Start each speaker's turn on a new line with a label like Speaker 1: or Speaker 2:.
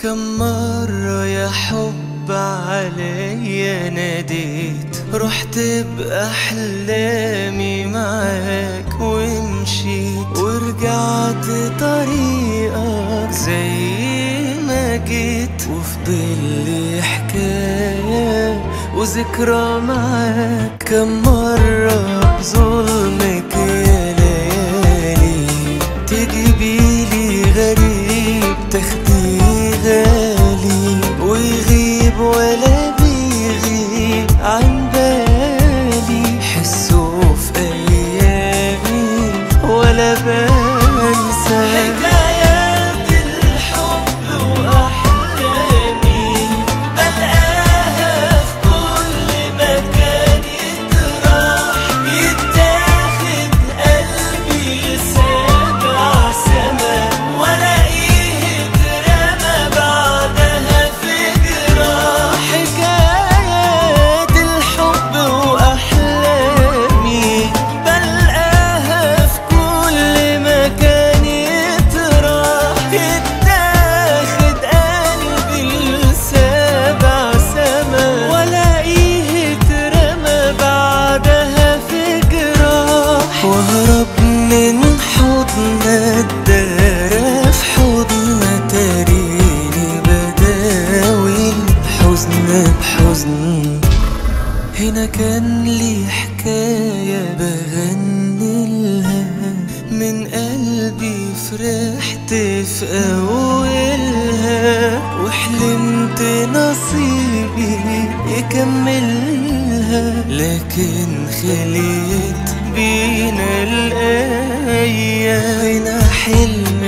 Speaker 1: كم مرة يا حب عليا ناديت، رحت بأحلامي معاك ومشيت، ورجعت طريقك زي ما جيت، وفضل لي حكاية وذكرى معاك. كم مرة بظلمك يا ليالي تجيبيلي غريب تاخدي غالي، ويغيب ولا بيغيب عن بالي، حسه في أيامي ولا بنسى. حكايات الحب وأحلامي بلقاها في كل مكان، يتاخد قلبي سابع سما، ولاقيه اترمى بعدها في جراح. حكايات الحب وأحلامي بلقاها في كل مكان، يتاخد قلبي لسابع سما، ولاقيه اترمى بعدها في جراح. واهرب من حضن الدار في حضن تاريني بداوي الحزن بحزن. هنا كان لي حكاية بغنيلها من قلبي، فرحت في أولها وحلمت نصيبي يكملها، لكن خليت بينا الأيام. هنا حلم